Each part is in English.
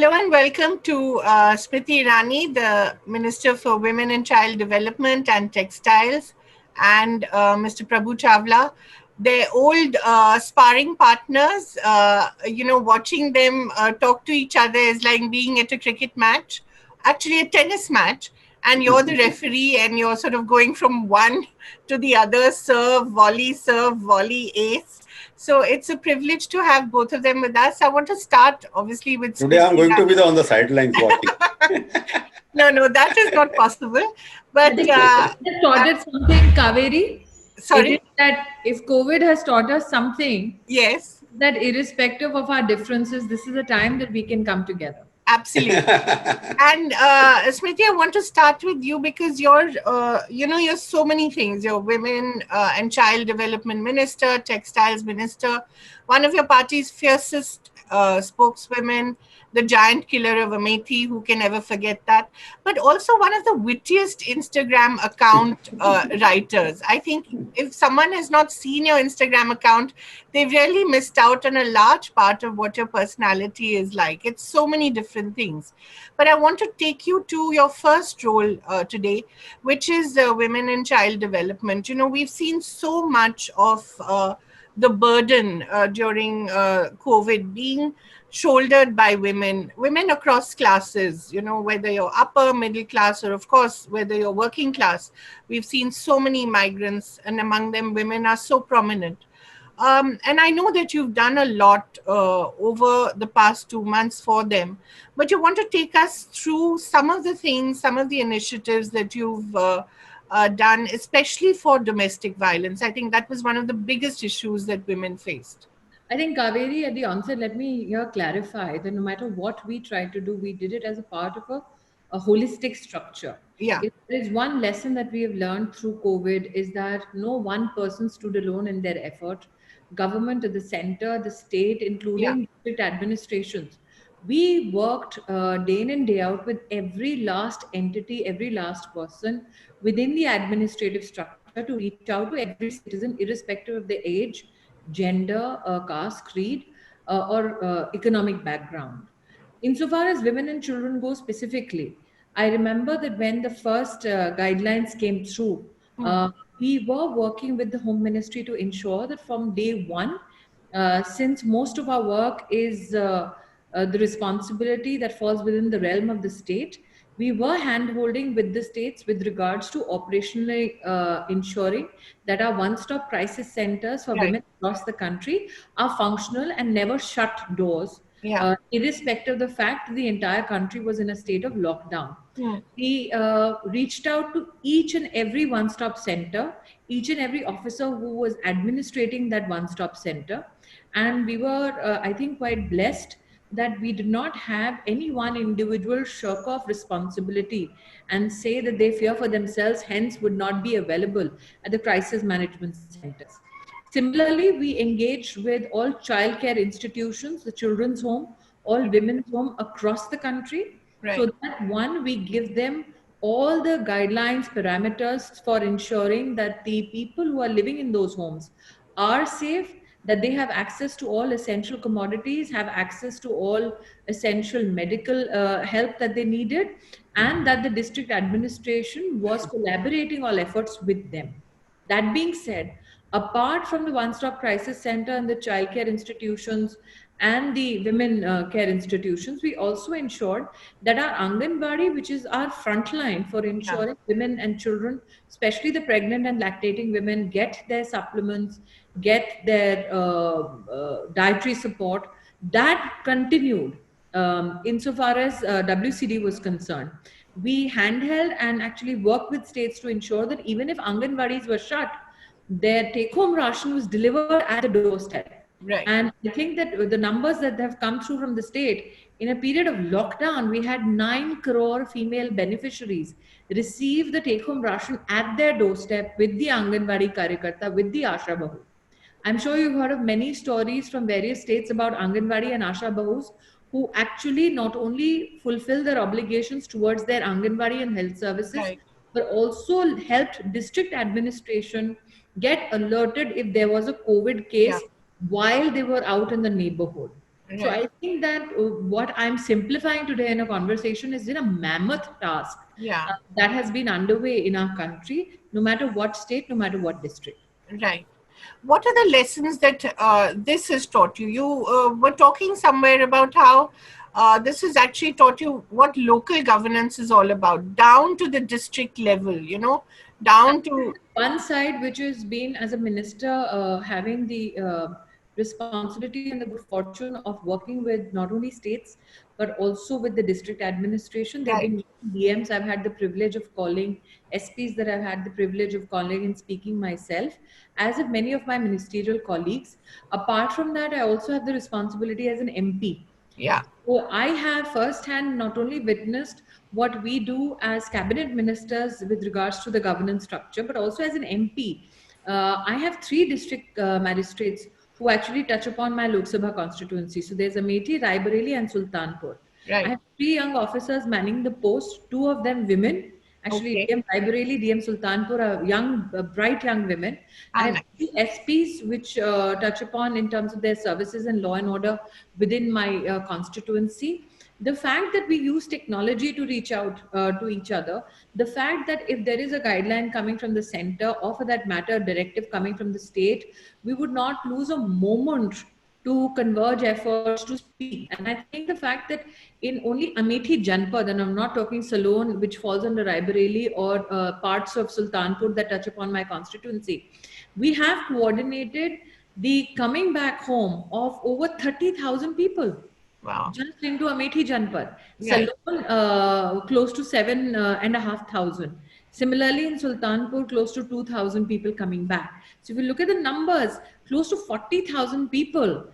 Hello and welcome to Smriti Irani, the Minister for Women and Child Development and Textiles, and Mr. Prabhu Chawla. They're old sparring partners. Watching them talk to each other is like being at a cricket match, actually a tennis match, and you're the referee and you're sort of going from one to the other, serve, volley, ace. So it's a privilege to have both of them with us. I want to start, obviously, with Today I'm Smriti going to be Irani. on the sidelines watching. No, that is not possible. I But think COVID has taught us something, Kaveri. It is sorry, that if COVID has taught us something, yes, that irrespective of our differences, this is a time that we can come together. absolutely. And Smriti, I want to start with you because you're so many things. You're Women and Child Development Minister, Textiles Minister, one of your party's fiercest spokeswomen, the giant killer of Amethi, who can ever forget that, but also one of the wittiest Instagram account writers. I think if someone has not seen your Instagram account, they've really missed out on a large part of what your personality is like. It's so many different things. But I want to take you to your first role today, which is Women and Child Development. We've seen so much of the burden during COVID being shouldered by women across classes, whether you're upper, middle class, or of course, whether you're working class. We've seen so many migrants, and among them, women are so prominent. And I know that you've done a lot over the past 2 months for them, but you want to take us through some of the things, some of the initiatives that you've done, especially for domestic violence. I think that was one of the biggest issues that women faced. I think, Kaveri, at the onset, let me here clarify that no matter what we tried to do, we did it as a part of a holistic structure. Yeah, If there is one lesson that we have learned through COVID is that no one person stood alone in their effort. Government at the center, the state, yeah, including district administrations. We worked day in and day out with every last entity, every last person within the administrative structure to reach out to every citizen, irrespective of their age, gender, caste, creed, or economic background. Insofar as women and children go specifically, I remember that when the first guidelines came through, hmm, uh, we were working with the Home Ministry to ensure that from day one, since most of our work is the responsibility that falls within the realm of the state, we were hand-holding with the states with regards to operationally ensuring that our one-stop crisis centers for right, women across the country are functional and never shut doors, yeah, irrespective of the fact the entire country was in a state of lockdown. hmm, We reached out to each and every one stop center, each and every officer who was administrating that one stop center. And we were, I think, quite blessed that we did not have any one individual shirk off responsibility and say that they fear for themselves, hence would not be available at the crisis management centers. Similarly, we engaged with all childcare institutions, the children's home, all women's home across the country, so right, that one, we give them all the guidelines, parameters for ensuring that the people who are living in those homes are safe, that they have access to all essential commodities, have access to all essential medical help that they needed, and that the district administration was collaborating all efforts with them. That being said, apart from the One Stop Crisis Center and the childcare institutions and the women care institutions, we also ensured that our Anganwadi, which is our front line for yeah, ensuring women and children, especially the pregnant and lactating women, get their supplements, get their dietary support, that continued insofar as WCD was concerned. We handheld and actually worked with states to ensure that even if Anganwadis were shut, their take home ration was delivered at the doorstep. right, And I think that the numbers that have come through from the state, in a period of lockdown, we had 9 crore female beneficiaries receive the take home ration at their doorstep with the Anganwadi Karyakarta, with the Asha Bahu. I'm sure you've heard of many stories from various states about Anganwadi and Asha Bahus who actually not only fulfill their obligations towards their Anganwadi and health services, right. but also helped district administration get alerted if there was a COVID Yeah. case while they were out in the neighborhood. So Right. I think that what I'm simplifying today in a conversation is in a mammoth task Yeah. that has been underway in our country, no matter what state, no matter what district. Right. What are the lessons that this has taught you? You were talking somewhere about how this has actually taught you what local governance is all about, down to the district level, down to. One side, which has been as a minister, having the responsibility and the good fortune of working with not only states but also with the district administration. There have Right. been DMs I've had the privilege of calling, SPs that I've had the privilege of calling and speaking myself, as have many of my ministerial colleagues. Apart from that, I also have the responsibility as an MP. Yeah. So I have firsthand not only witnessed what we do as cabinet ministers with regards to the governance structure, but also as an MP. I have three district magistrates who actually touch upon my Lok Sabha constituency. So there's Amethi, Raebareli, and Sultanpur. I Right. have three young officers manning the post, two of them women. Actually, Okay. DM Raebareli, DM Sultanpur are young, bright young women. I Ah, have nice. three SPs which touch upon in terms of their services and law and order within my constituency. The fact that we use technology to reach out to each other, the fact that if there is a guideline coming from the center, or for that matter a directive coming from the state, we would not lose a moment to converge efforts to speak. And I think the fact that in only Amethi Janpad, and I'm not talking Salon, which falls under Raebareli, or parts of Sultanpur that touch upon my constituency, we have coordinated the coming back home of over 30,000 people Wow. just into Amethi Janpad. Right. Salon, close to 7,500. Similarly, in Sultanpur, close to 2,000 people coming back. So if you look at the numbers, close to 40,000 people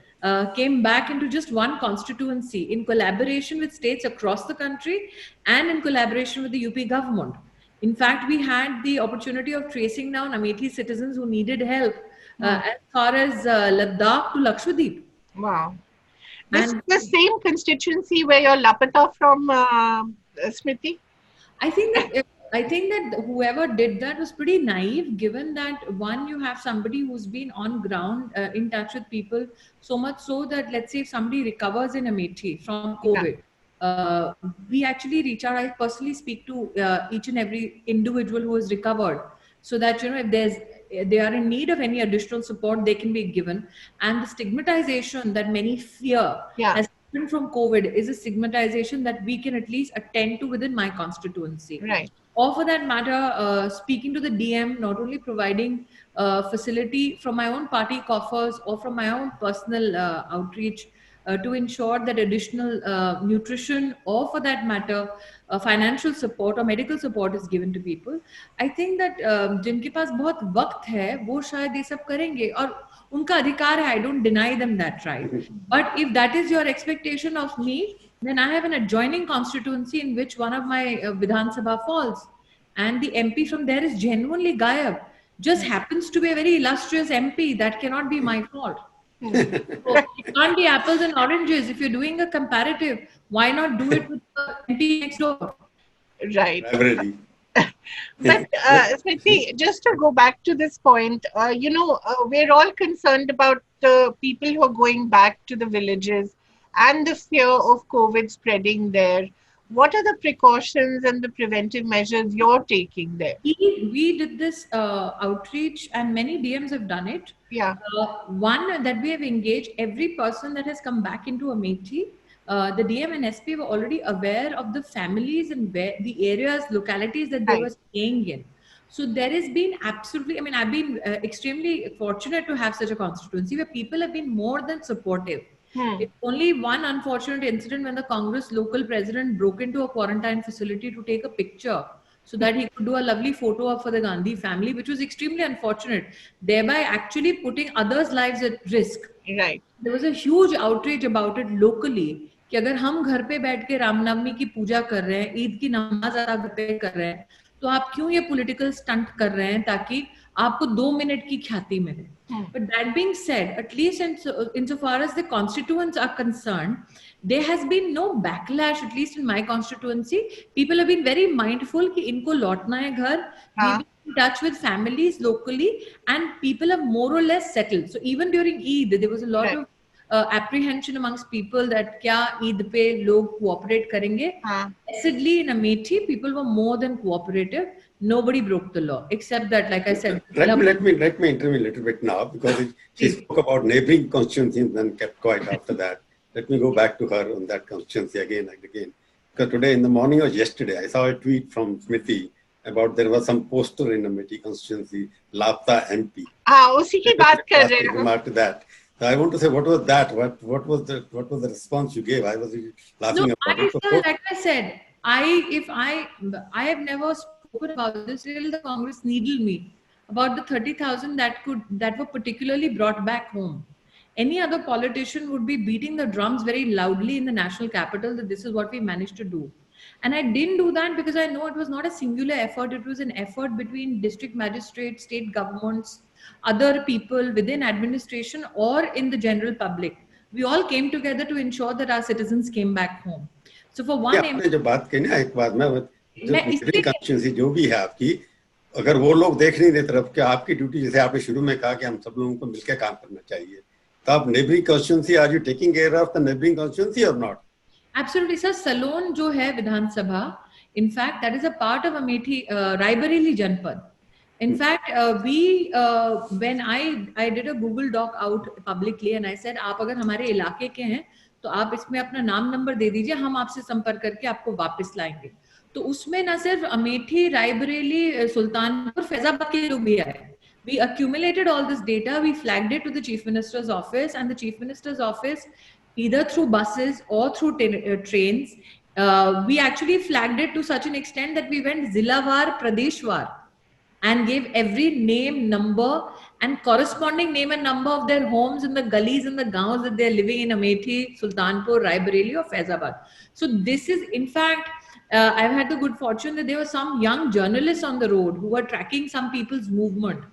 came back into just one constituency in collaboration with states across the country and in collaboration with the UP government. In fact, we had the opportunity of tracing down Amethi citizens who needed help Hmm. as far as Ladakh to Lakshadweep. Wow. This is And the same constituency where you're Lapata from, Smriti? I think that whoever did that was pretty naive, given that one, you have somebody who's been on ground in touch with people, so much so that, let's say if somebody recovers in Amethi from Yeah. COVID, we actually reach out. I personally speak to each and every individual who has recovered, so that if they are in need of any additional support, they can be given. And the stigmatization that many fear Yeah. has from COVID is a stigmatization that we can at least attend to within my constituency. Right. Or for that matter, speaking to the DM, not only providing facility from my own party coffers or from my own personal outreach to ensure that additional nutrition, or for that matter, financial support or medical support is given to people. I think that जिनके पास बहुत वक्त है वो शायद ये सब करेंगे, और उनका अधिकार है. I don't deny them that right. But if that is your expectation of me, then I have an adjoining constituency in which one of my Vidhan Sabha falls. And the MP from there is genuinely Gayab. Just happens to be a very illustrious MP. That cannot be my fault. So it can't be apples and oranges. If you're doing a comparative, why not do it with the MP next door? Right. Library. But Smriti, just to go back to this point, we're all concerned about the people who are going back to the villages and the fear of COVID spreading there. What are the precautions and the preventive measures you're taking there? We did this outreach, and many DMs have done it. Yeah. One, that we have engaged every person that has come back into Amethi. The DM and SP were already aware of the families and where the areas, localities that they Right. were staying in. So there has been absolutely, I mean, I've been extremely fortunate to have such a constituency where people have been more than supportive. Hmm. It's only one unfortunate incident when the Congress local president broke into a quarantine facility to take a picture so that he could do a lovely photo up for the Gandhi family, which was extremely unfortunate, thereby actually putting others' lives at risk. Right. There was a huge outrage about it locally कि अगर हम घर पे बैठ के रामनवमी की पूजा कर रहे हैं, ईद की नमाज अदा घर पे कर रहे हैं, तो आप क्यों ये पॉलिटिकल स्टंट कर रहे हैं ताकि आपको 2 मिनट की ख्याति मिले. But that being said, at least insofar as the constituents are concerned, there has been no backlash, at least in my constituency. People have been very mindful कि इनको लौटना है घर. हाँ. We've been in touch with families locally, and people have more or less settled. So even during Eid, there was a lot Right. of apprehension amongst people that kya Eid pe log cooperate karenge. Blessedly in Amethi, people were more than cooperative. Nobody broke the law, except that, like I said, let me intervene a little bit now, because she spoke about neighboring constituencies and then kept quiet after that. Let me go back to her on that constituency again and again. Because today in the morning or yesterday, I saw a tweet from Smriti about there was some poster in Amethi constituency, Lapta MP. उसी की बात कर रहे हैं. After that, so I want to say, what was that? What was the response you gave? I was laughing about it. Like I said, I have never spoken about this till the Congress needled me about the 30,000 that were particularly brought back home. Any other politician would be beating the drums very loudly in the national capital that this is what we managed to do. And I didn't do that because I know it was not a singular effort. It was an effort between district magistrates, state governments, other people within administration or in the general public. We all came together to ensure that our citizens came back home. So for one, जो बात कही ना, एक बात मैं constituency जो भी है आपकी, अगर वो लोग देख नहीं रहे तरफ के, आपकी ड्यूटी, जैसे आपने शुरू में कहा कि हम सब लोगों को मिलकर काम करना चाहिए, तो आप neighbouring constituency, are you taking care of the neighbouring constituency और नॉट? Absolutely, sir. Salon जो है विधानसभा, in fact, that is a part of Amethi, Raebareli Janpad. In fact, when I did a Google Doc out publicly and I said, आप अगर हमारे इलाके के हैं तो आप इसमें अपना नाम नंबर दे दीजिए, हम आपसे संपर्क करके आपको वापस लाएंगे. तो उसमें न सिर्फ अमेठी, रायबरेली, सुल्तानपुर, फैजाबाद के लोग भी आए. We accumulated all this data, we flagged it to the Chief Minister's office, and the Chief Minister's office, either through buses or through trains, we actually flagged it to such an extent that we went Zilavar, Pradeshwar, and gave every name, number, and corresponding name and number of their homes in the gullies and the gaons that they're living in Amethi, Sultanpur, Raebareli or Faizabad. So this is, in fact, I've had the good fortune that there were some young journalists on the road who were tracking some people's movement.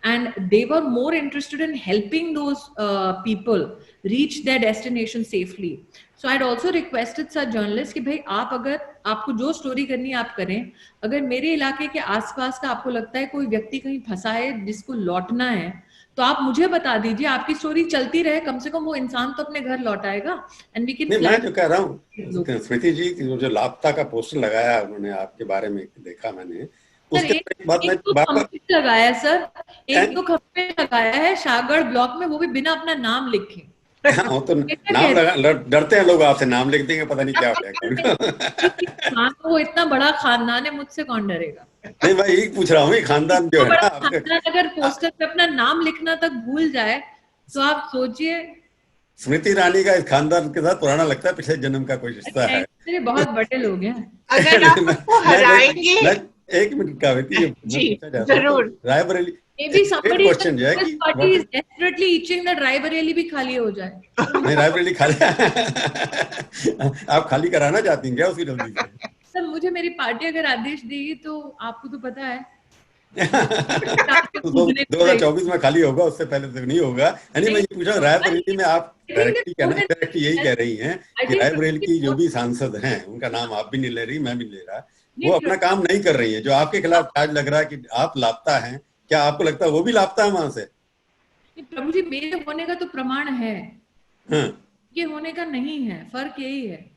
And they were more interested in helping those people reach their destination safely. So I'd also requested such journalists कि भाई आप अगर आपको जो story करनी है आप करें. अगर मेरे इलाके के आसपास का आपको लगता है कोई व्यक्ति कहीं फंसा है जिसको लौटना है, तो आप मुझे बता दीजिए, आपकी स्टोरी चलती रहे, कम से कम वो इंसान तो अपने घर लौट आएगा. And we can. मैं जो कह रहा हूँ स्मृति जी, जो लापता का पोस्टर लगाया उन्होंने, आपके बारे में देखा मैंने. लगाया सर, एक तो खंबे लगाया है शाहगढ़ ब्लॉक में, वो भी बिना अपना नाम लिखे. हाँ, तो नाम लगा, डरते हैं लोग आपसे, नाम लिख देंगे, पता नहीं क्या हो जाएगा. वो इतना बड़ा खानदान है, मुझसे कौन डरेगा? नहीं भाई, यही पूछ रहा हूँ, खानदान जो है ना, अगर पोस्टर पे अपना नाम लिखना तक भूल जाए तो आप सोचिए. स्मृति ईरानी का इस खानदान के साथ पुराना लगता है, पिछले जन्म का कोई रिश्ता है. बहुत बड़े लोग हैं. अगर आप उसको हराएंगे. एक मिनट का जरूर. Raebareli, maybe somebody in the party is desperately itching that Raebareli भी खाली हो जाए. नहीं, रायबरेली खाली आप खाली कराना चाहती हैं क्या उसकी जल्दी से? सर, मुझे मेरी पार्टी अगर आदेश देगी तो आपको तो पता है 2024 में खाली होगा, उससे पहले तो नहीं होगा. यानी मैं ये पूछा, रायबरेली में आप डायरेक्टली यही कह रही हैं कि रायबरेली की जो भी सांसद हैं, उनका नाम आप भी नहीं ले रही, मैं भी ले रहा, वो अपना काम नहीं कर रही है. जो आपके खिलाफ चार्ज लग रहा है कि आप लापता हैं, क्या आपको लगता है वो भी लापता है वहां से? प्रभु जी, मेरे होने का तो प्रमाण है. ये होने का नहीं है, फर्क यही है.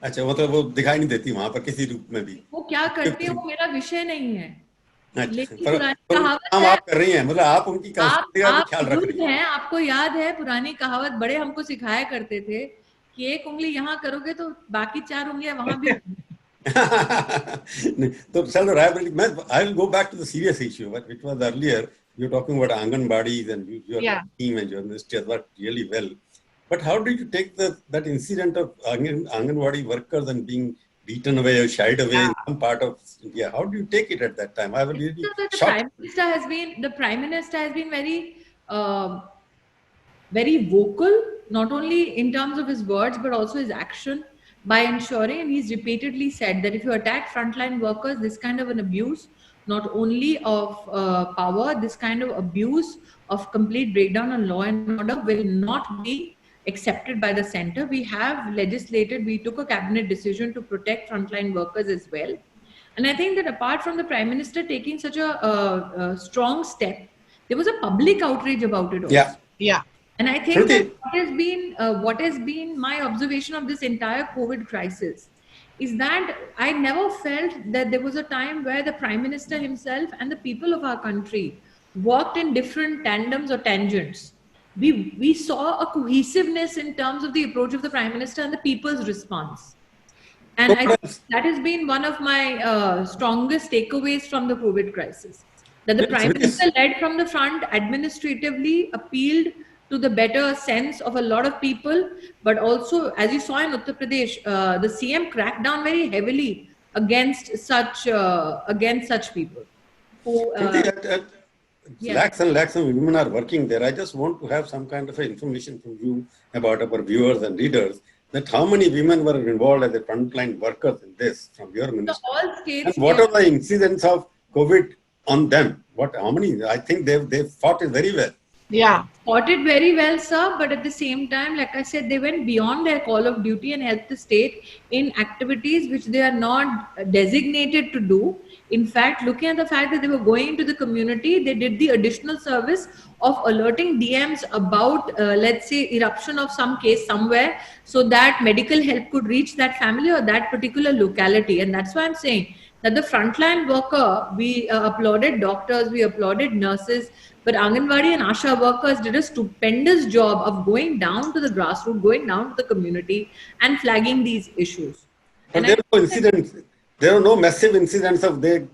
अच्छा, मतलब वो दिखाई नहीं देती वहां पर किसी रूप में भी. वो क्या करती है वो मेरा विषय नहीं है. लेकिन आप कर रही हैं, मतलब आप उनकी ख्याल रख रही हैं. आपको याद है पुरानी कहावत बड़े हमको सिखाया करते थे कि एक उंगली यहाँ करोगे तो बाकी 4 उंगलियां वहां भी. So, I will go back to the serious issue, which was earlier. You're talking about Anganwadis and your team and journalists has worked really well. But how did you take that incident of Anganwadi workers and being beaten away or shied away in some part of India? How do you take it at that time? I was really shocked. The Prime Minister has been very vocal, not only in terms of his words, but also his action, by ensuring, and he's repeatedly said that if you attack frontline workers, this kind of an abuse, not only of power, this kind of abuse of complete breakdown on law and order will not be accepted by the center. We have legislated, we took a cabinet decision to protect frontline workers as well. And I think that apart from the Prime Minister taking such a strong step, there was a public outrage about it also. Yeah. And I think that what has been my observation of this entire COVID crisis is that I never felt that there was a time where the Prime Minister himself and the people of our country worked in different tandems or tangents. We saw a cohesiveness in terms of the approach of the Prime Minister and the people's response. And I think that has been one of my strongest takeaways from the COVID crisis. That the Prime Minister led from the front, administratively appealed to the better sense of a lot of people, but also, as you saw in Uttar Pradesh, the CM cracked down very heavily against such people. Who, lakhs and lakhs of women are working there. I just want to have some kind of information from you about our viewers and readers, that how many women were involved as a frontline workers in this from your ministry? So all states, and what are the incidents of COVID on them? How many? I think they've fought it very well. Yeah. Fought it very well, sir. But at the same time, like I said, they went beyond their call of duty and helped the state in activities which they are not designated to do. In fact, looking at the fact that they were going into the community, they did the additional service of alerting DMs about, let's say, eruption of some case somewhere, so that medical help could reach that family or that particular locality. And that's why I'm saying that the frontline worker, we applauded doctors, we applauded nurses, but Anganwadi and Asha workers did a stupendous job of going down to the grassroots, going down to the community and flagging these issues. But there were no incidents. There were no massive incidents of they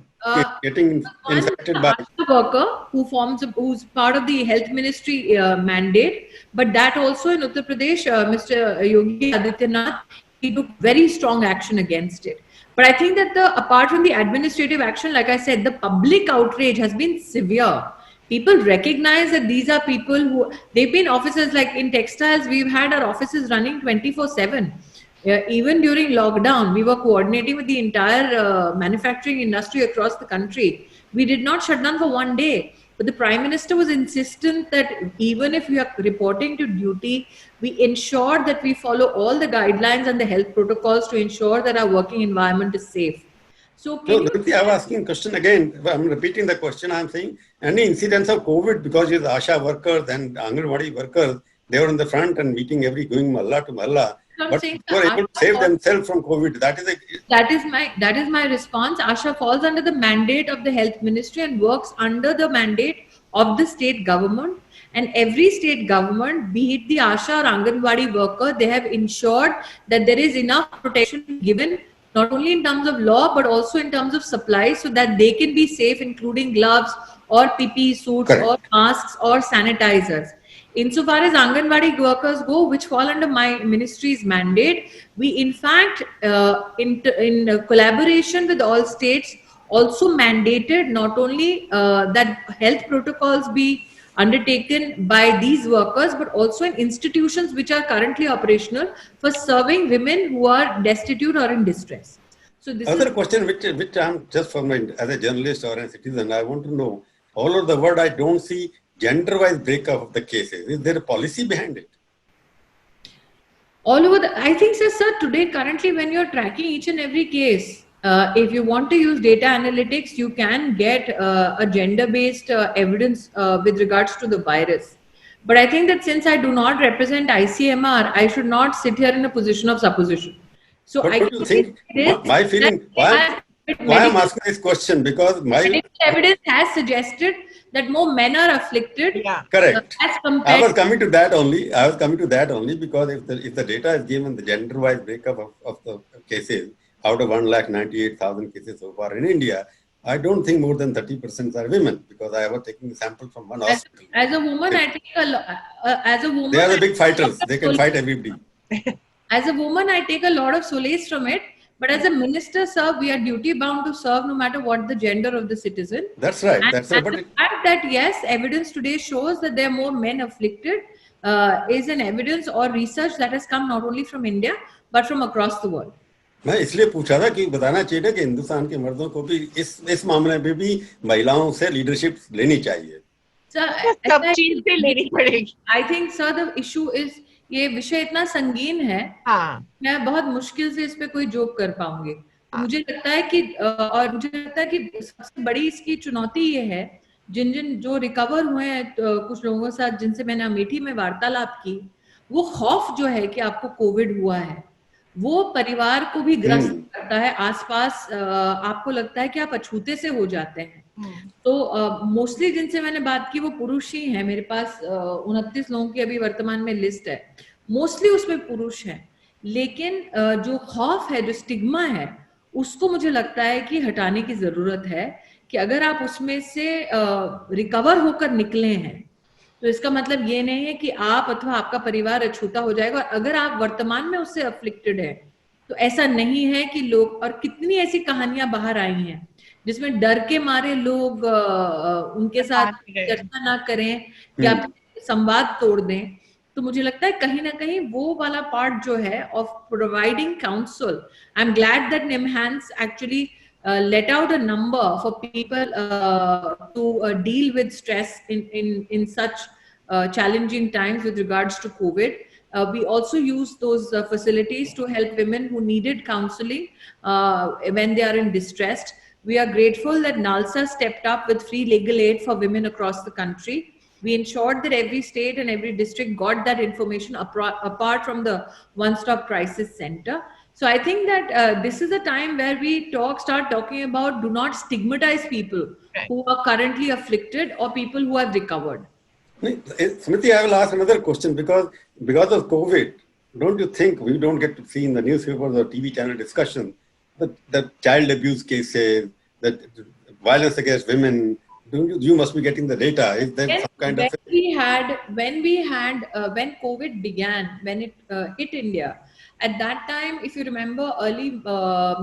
getting infected by Asha worker who's part of the health ministry mandate, but that also in Uttar Pradesh, Mr. Yogi Adityanath, he took very strong action against it. But I think that apart from the administrative action, like I said, the public outrage has been severe. People recognize that these are people who, they've been offices like in textiles, we've had our offices running 24/7. Even during lockdown, we were coordinating with the entire manufacturing industry across the country. We did not shut down for one day. But the Prime Minister was insistent that even if we are reporting to duty, we ensure that we follow all the guidelines and the health protocols to ensure that our working environment is safe. So I'm asking a question again. I'm repeating the question. I'm saying any incidents of COVID because the Asha workers and Anganwadi workers, they were in the front and meeting going Mahalla to Mahalla. But they were able to save themselves from COVID. That is my response. Asha falls under the mandate of the health ministry and works under the mandate of the state government. And every state government, be it the Asha or Anganwadi worker, they have ensured that there is enough protection given, not only in terms of law, but also in terms of supply, so that they can be safe, including gloves or PPE suits or masks or sanitizers. Insofar as Anganwadi workers go, which fall under my ministry's mandate, we in fact, in collaboration with all states, also mandated not only that health protocols be undertaken by these workers, but also in institutions which are currently operational for serving women who are destitute or in distress. So this other question which I'm just for my, as a journalist or a citizen, I want to know, all over the world I don't see gender-wise breakup of the cases. Is there a policy behind it? All over I think, sir, today currently when you're tracking each and every case, if you want to use data analytics, you can get a gender-based evidence with regards to the virus. But I think that since I do not represent ICMR, I should not sit here in a position of supposition. So but I do think my feeling, why I'm asking this question, because my evidence has suggested that more men are afflicted. Yeah. Correct. I was coming to that only because if the data is given, the gender-wise breakup of the cases, out of 198,000 cases so far in India, I don't think more than 30% are women, because I was taking a sample from one hospital. As a woman, I take as a woman, they are the big fighters. They can fight everybody. As a woman, I take a lot of solace from it. But as a minister, sir, we are duty bound to serve no matter what the gender of the citizen. That's right. And, that's right. But the fact that yes, evidence today shows that there are more men afflicted is an evidence or research that has come not only from India but from across the world. मैं इसलिए पूछा था कि बताना चाहिए कि हिंदुस्तान के मर्दों को भी इस मामले में भी महिलाओं से लीडरशिप लेनी चाहिए. सब चीज पे लेनी पड़ेगी. I think, sir, the issue is ये विषय इतना संगीन है. हाँ. मैं बहुत मुश्किल से इस पे कोई जोक कर पाऊंगी. मुझे लगता है कि सबसे बड़ी इसकी चुनौती ये है जिन जो रिकवर हुए हैं, कुछ लोगों के साथ जिनसे मैंने अमेठी में वार्तालाप की, वो खौफ जो है कि आपको कोविड हुआ है, वो परिवार को भी ग्रस्त करता है। आसपास आपको लगता है कि आप अछूते से हो जाते हैं। तो मोस्टली जिनसे मैंने बात की वो पुरुष ही हैं। मेरे पास 29 लोगों की अभी वर्तमान में लिस्ट है, मोस्टली उसमें पुरुष हैं। लेकिन जो खौफ है, जो स्टिग्मा है, उसको मुझे लगता है कि हटाने की जरूरत है। कि अगर आप उसमें से रिकवर होकर निकले हैं, तो इसका मतलब ये नहीं है कि आप अथवा आपका परिवार अछूता हो जाएगा। और अगर आप वर्तमान में उससे अफ्लिक्टेड है, तो ऐसा नहीं है कि लोग, और कितनी ऐसी कहानियां बाहर आई हैं जिसमें डर के मारे लोग उनके साथ चर्चा ना करें या संवाद तोड़ दें। तो मुझे लगता है कहीं ना कहीं वो वाला पार्ट जो है of providing counsel, I am glad that NIMHANS actually let out a number for people to deal with stress in such challenging times with regards to COVID. We also use those facilities to help women who needed counseling when they are in distress. We are grateful that NALSA stepped up with free legal aid for women across the country. We ensured that every state and every district got that information apart from the one-stop crisis center. So I think that this is a time where we start talking about, do not stigmatize people who are currently afflicted or people who have recovered. Smriti, I will ask another question because of COVID, don't you think we don't get to see in the newspapers or TV channel discussion the child abuse cases, that violence against women? You must be getting the data. Is there some kind of when COVID began, when it hit India? At that time, if you remember, early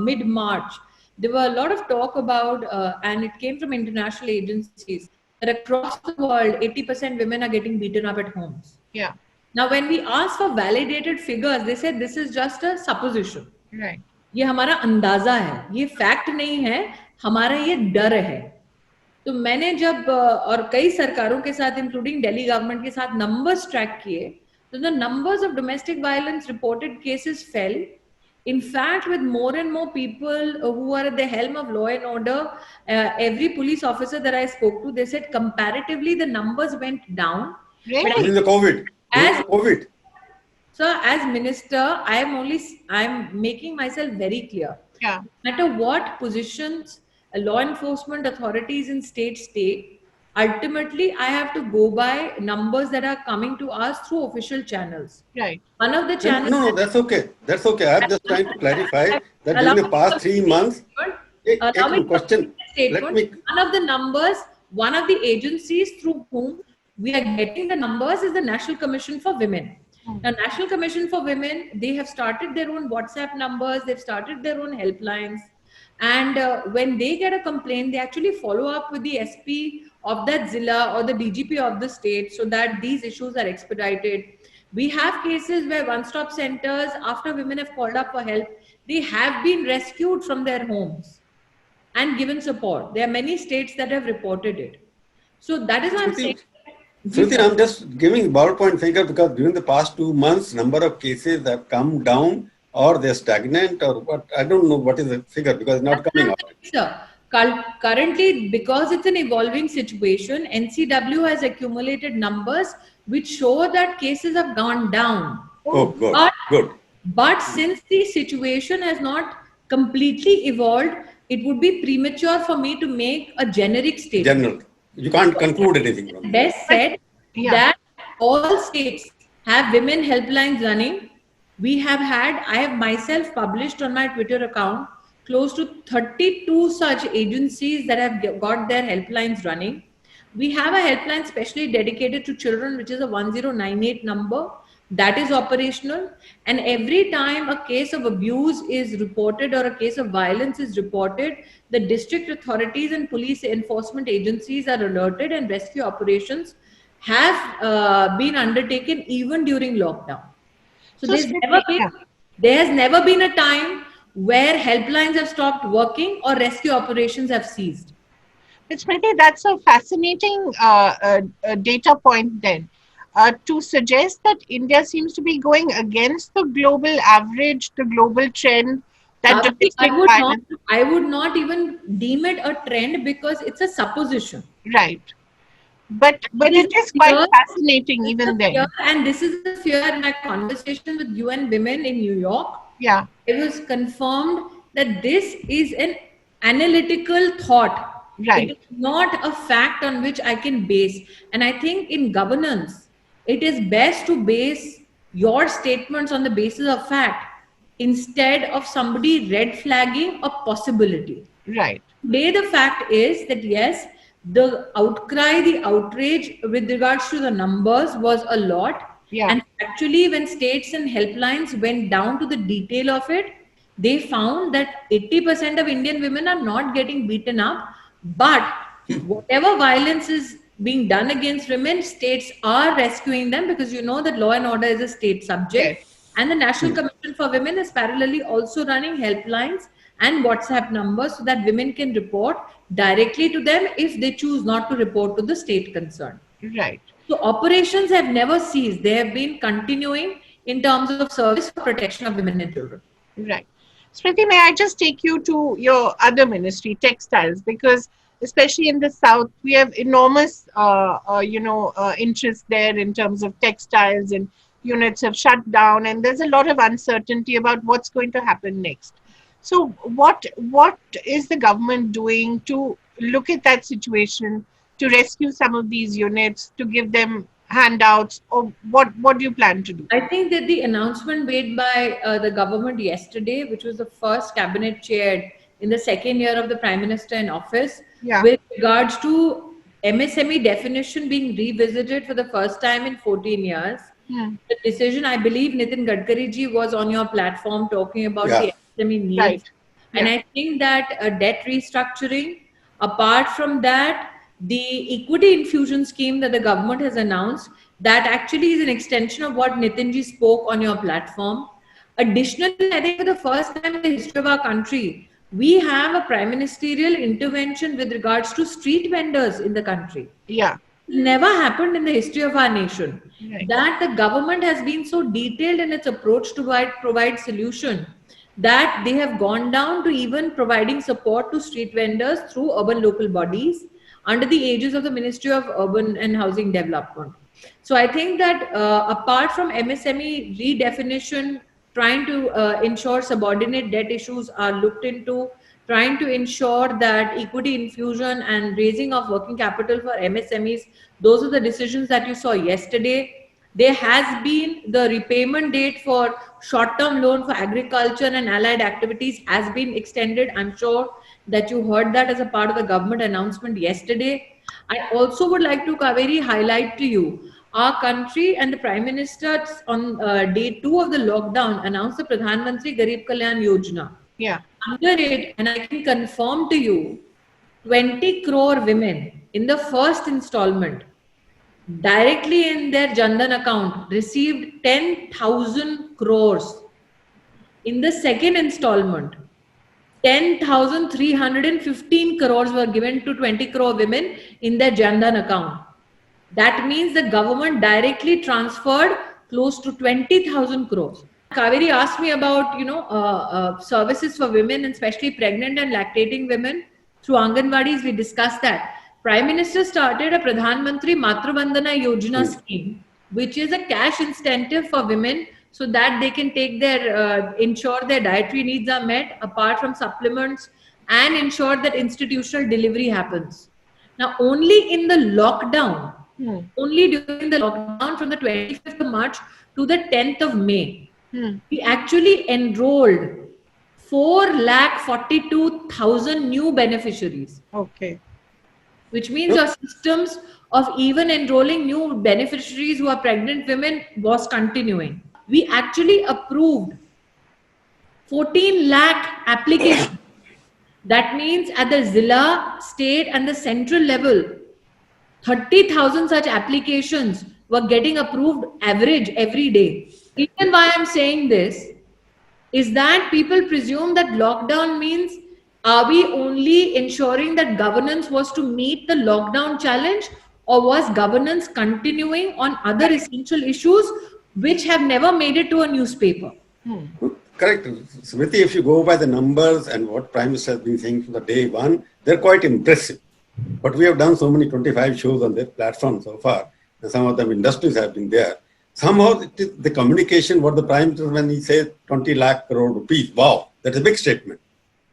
mid-March, there were a lot of talk about, and it came from international agencies, that across the world, 80% women are getting beaten up at homes. Yeah. Now, when we asked for validated figures, they said this is just a supposition. Right. ये हमारा अंदाजा है, ये fact नहीं है, हमारा ये डर है। तो मैंने जब और कई सरकारों के साथ, इंक्लूडिंग दिल्ली गवर्नमेंट के साथ, नंबर्स ट्रैक किए, so the numbers of domestic violence reported cases fell. In fact, with more and more people who are at the helm of law and order, every police officer that I spoke to, they said comparatively the numbers went down. Really? During the COVID. So as minister, I'm making myself very clear. Yeah. No matter what positions law enforcement authorities in states take, ultimately I have to go by numbers that are coming to us through official channels. Right. One of the channels. No, that's okay. That's okay. I'm just trying to clarify that during the past 3 months. One of the numbers, one of the agencies through whom we are getting the numbers is the National Commission for Women. Now, National Commission for Women, they have started their own WhatsApp numbers, they've started their own helplines. And when they get a complaint, they actually follow up with the SP of that Zilla or the DGP of the state so that these issues are expedited. We have cases where one-stop centers, after women have called up for help, they have been rescued from their homes and given support. There are many states that have reported it. So that is what I'm saying. Smriti, I'm just giving PowerPoint figure because during the past 2 months, number of cases have come down, or they're stagnant, or what? I don't know what is the figure because it's not coming out. Sir, currently, because it's an evolving situation, NCW has accumulated numbers which show that cases have gone down. Oh, good. But since the situation has not completely evolved, it would be premature for me to make a generic statement. You can't conclude anything from it. Best said that all states have women helplines running. I have myself published on my Twitter account close to 32 such agencies that have got their helplines running. We have a helpline specially dedicated to children, which is a 1098 number that is operational. And every time a case of abuse is reported or a case of violence is reported, the district authorities and police enforcement agencies are alerted, and rescue operations have been undertaken even during lockdown. So there has never been a time where helplines have stopped working or rescue operations have ceased. Smriti, that's a fascinating data point then. To suggest that India seems to be going against the global average, the global trend That domestic violence. I would not even deem it a trend because it's a supposition. Right. But it is quite fascinating even then. And this is the fear in my conversation with UN Women in New York. Yeah. It was confirmed that this is an analytical thought. Right. It is not a fact on which I can base. And I think in governance, it is best to base your statements on the basis of fact instead of somebody red flagging a possibility. Right. Today, the fact is that yes, the outcry, the outrage with regards to the numbers was a lot. Yeah. And actually, when states and helplines went down to the detail of it, they found that 80% of Indian women are not getting beaten up. But whatever violence is being done against women, states are rescuing them because you know that law and order is a state subject. Yes. And the National Commission for Women is parallelly also running helplines and WhatsApp numbers so that women can report directly to them if they choose not to report to the state concerned. Right. So operations have never ceased. They have been continuing in terms of service for protection of women and children. Right. Smriti, may I just take you to your other ministry, textiles, because especially in the South, we have enormous, interest there in terms of textiles, and units have shut down, and there's a lot of uncertainty about what's going to happen next. So what is the government doing to look at that situation, to rescue some of these units, to give them handouts, or what do you plan to do? I think that the announcement made by the government yesterday, which was the first cabinet chaired in the second year of the Prime Minister in office, with regards to MSME definition being revisited for the first time in 14 years. The decision, I believe Nitin Gadkari ji was on your platform talking about the MSME needs. Right. And I think that debt restructuring, apart from that, the equity infusion scheme that the government has announced, that actually is an extension of what Nitin ji spoke on your platform. Additionally, I think for the first time in the history of our country, we have a prime ministerial intervention with regards to street vendors in the country. Yeah. Never happened in the history of our nation. Right. That the government has been so detailed in its approach to provide solution that they have gone down to even providing support to street vendors through urban local bodies under the aegis of the Ministry of Urban and Housing Development. So I think that apart from MSME redefinition, trying to ensure subordinate debt issues are looked into, trying to ensure that equity infusion and raising of working capital for MSMEs, those are the decisions that you saw yesterday. There has been the repayment date for short-term loan for agriculture and allied activities has been extended. I'm sure that you heard that as a part of the government announcement yesterday. I also would like to, Kaveri, highlight to you, our country and the Prime Minister on day 2 of the lockdown announced the Pradhan Mantri Garib Kalyan Yojana. Yeah. Under it, and I can confirm to you, 20 crore women in the first installment directly in their Jandan account received 10,000 crores. In the second installment, 10,315 crores were given to 20 crore women in their Jandan account. That means the government directly transferred close to 20,000 crores. Kaveri asked me about, services for women, and especially pregnant and lactating women through Anganwadis. We discussed that. Prime Minister started a Pradhan Mantri Matra Vandana Yojana scheme, which is a cash incentive for women so that they can take their, ensure their dietary needs are met apart from supplements, and ensure that institutional delivery happens. Now, only in the lockdown, only during the lockdown from the 25th of March to the 10th of May, we actually enrolled 4,42,000 new beneficiaries. Okay. Which means our systems of even enrolling new beneficiaries who are pregnant women was continuing. We actually approved 14 lakh applications. That means at the Zilla, state and the central level, 30,000 such applications were getting approved average every day. Even why I'm saying this is that people presume that lockdown means, are we only ensuring that governance was to meet the lockdown challenge, or was governance continuing on other essential issues which have never made it to a newspaper? correct. Smriti, if you go by the numbers and what Prime Minister has been saying from the day one, they're quite impressive. But we have done so many 25 shows on their platform so far, and some of them industries have been there. Somehow it is the communication, what the Prime Minister, when he says 20 lakh crore rupees, wow, that's a big statement.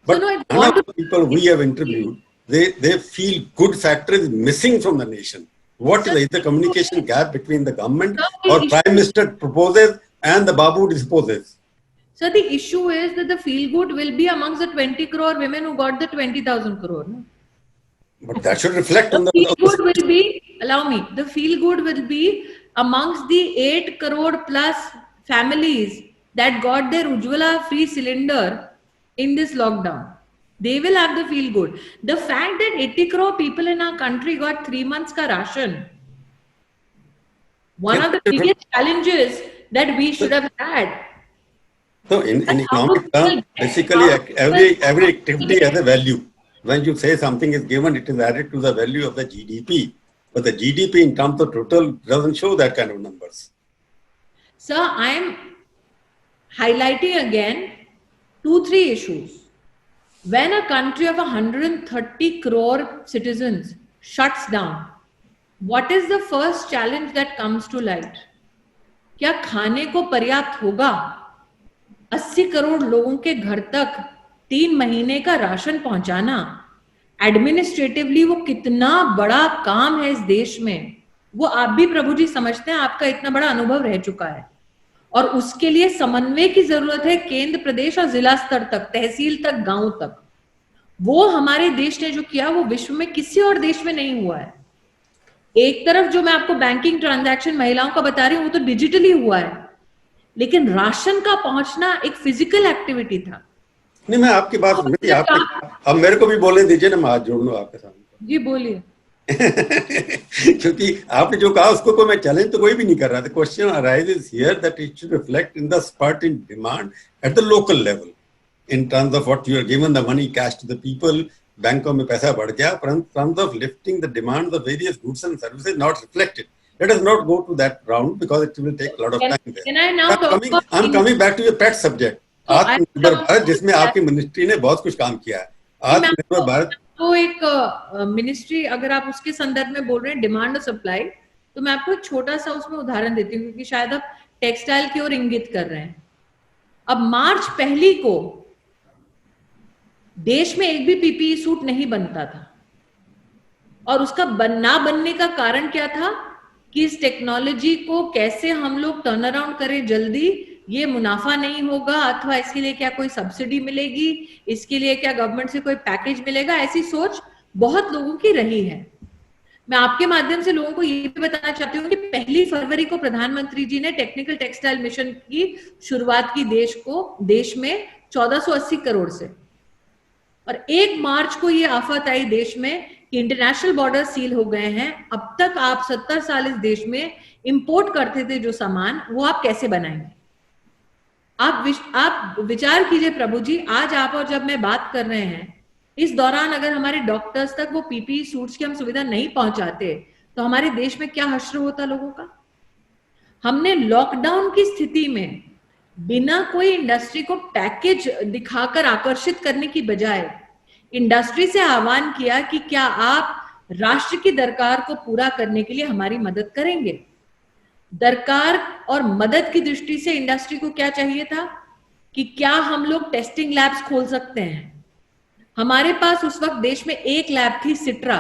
But none of the people we have interviewed, they feel good factor is missing from the nation. What is the communication gap between the government or Prime Minister proposes and the Babu disposes? So the issue is that the feel good will be amongst the 20 crore women who got the 20,000 crore. No? But that should reflect on the feel good will be, allow me, the feel good will be amongst the 8 crore plus families that got their Ujjwala free cylinder in this lockdown. They will have the feel good. The fact that 80 crore people in our country got 3 months ka ration, one of the biggest challenges that we should have had. So in economic terms, basically every activity has a value. When you say something is given, it is added to the value of the GDP. But the GDP in terms of total doesn't show that kind of numbers. Sir, I am highlighting again 2-3 issues. When a country of 130 crore citizens shuts down, what is the first challenge that comes to light? क्या खाने को पर्याप्त होगा? 80 करोड़ लोगों के घर तक 3 महीने का राशन पहुंचाना, एडमिनिस्ट्रेटिवली वो कितना बड़ा काम है इस देश में, वो आप भी प्रभु जी समझते हैं, आपका इतना बड़ा अनुभव रह चुका है, और उसके लिए समन्वय की जरूरत है केंद्र, प्रदेश और जिला स्तर तक, तहसील तक, गांव तक. वो हमारे देश ने जो किया वो विश्व में किसी और देश में नहीं हुआ है. एक तरफ जो मैं आपको बैंकिंग ट्रांजैक्शन महिलाओं का बता रही हूँ वो तो डिजिटली हुआ है, लेकिन राशन का पहुंचना एक फिजिकल एक्टिविटी था. नहीं, मैं आपकी बात सुनी, अब मेरे को भी बोलने दीजिए ना, मैं हाथ जोड़ लूं आपके सामने. जी बोलिए. क्योंकि आपने जो कहा उसको कोई मैं चैलेंज तो कोई भी नहीं कर रहा था. Question arises here that it should reflect in the spurt in demand at the local level in terms of what you are given the money cash to the people. बैंकों में पैसा बढ़ गया, but in terms of lifting the demand of various goods and services not reflected. Let us not go to that round because it will take a lot of time there. Can I now I'm coming back to your pet subject. आत्मनिर्भर भारत, जिसमें आपकी ministry ने बहुत कुछ काम किया है. आत्मनिर्भर भारत तो एक मिनिस्ट्री, अगर आप उसके संदर्भ में बोल रहे हैं डिमांड और सप्लाई, तो मैं आपको एक छोटा सा उसमें उदाहरण देती हूँ, क्योंकि शायद आप टेक्सटाइल की ओर इंगित कर रहे हैं. अब मार्च 1 को देश में एक भी पीपीई सूट नहीं बनता था, और उसका ना बनने का कारण क्या था कि इस टेक्नोलॉजी को कैसे हम लोग टर्न अराउंड करें जल्दी, ये मुनाफा नहीं होगा, अथवा इसके लिए क्या कोई सब्सिडी मिलेगी, इसके लिए क्या गवर्नमेंट से कोई पैकेज मिलेगा, ऐसी सोच बहुत लोगों की रही है. मैं आपके माध्यम से लोगों को ये भी बताना चाहती हूँ कि 1 फरवरी को प्रधानमंत्री जी ने टेक्निकल टेक्सटाइल मिशन की शुरुआत की देश में 1480 करोड़ से, और 1 मार्च को ये आफत आई देश में कि इंटरनेशनल बॉर्डर सील हो गए हैं. अब तक आप 70 साल इस देश में इंपोर्ट करते थे जो सामान, वो आप कैसे बनाएंगे? आप विचार कीजिए प्रभु जी, आज आप और जब मैं बात कर रहे हैं, इस दौरान अगर हमारे डॉक्टर्स तक वो पीपीई सूट्स की हम सुविधा नहीं पहुंचाते तो हमारे देश में क्या हश्र होता लोगों का. हमने लॉकडाउन की स्थिति में बिना कोई इंडस्ट्री को पैकेज दिखाकर आकर्षित करने की बजाय इंडस्ट्री से आह्वान किया कि क्या आप राष्ट्र की दरकार को पूरा करने के लिए हमारी मदद करेंगे. दरकार और मदद की दृष्टि से इंडस्ट्री को क्या चाहिए था कि क्या हम लोग टेस्टिंग लैब्स खोल सकते हैं. हमारे पास उस वक्त देश में एक लैब थी, सिट्रा.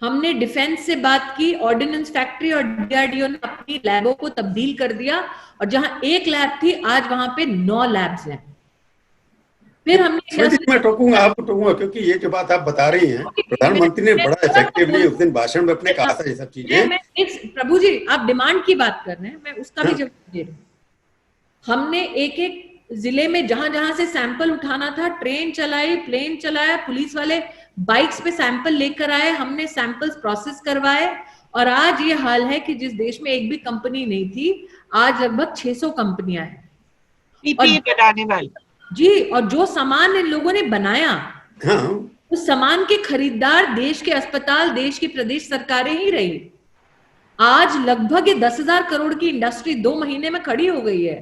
हमने डिफेंस से बात की, ऑर्डिनेंस फैक्ट्री और डीआरडीओ ने अपनी लैबों को तब्दील कर दिया, और जहां एक लैब थी आज वहां पे 9 लैब्स हैं. फिर हमने मैं टोकूंगा, आपको टोकूंगा, क्योंकि ये जो बात आप बता रही हैं, प्रधानमंत्री ने बड़ा इफेक्टिवली उस दिन भाषण में अपने कहा था ये सब चीजें. प्रभु जी, आप डिमांड की बात कर रहे हैं, मैं उसका भी जवाब दे रही हूँ. हमने एक जिले में जहां जहां से सैंपल उठाना था, ट्रेन चलाई, प्लेन चलाया, पुलिस वाले बाइक्स पे सैंपल लेकर आए, हमने सैंपल्स प्रोसेस करवाए, और आज ये हाल है कि जिस देश में एक भी कंपनी नहीं थी, आज लगभग 600 कंपनियां हैं पीपीई बनाने वाली. जी, और जो सामान इन लोगों ने बनाया, उस सामान के खरीदार देश के अस्पताल, देश की प्रदेश सरकारें ही रही. आज लगभग 10,000 करोड़ की इंडस्ट्री 2 महीने में खड़ी हो गई है.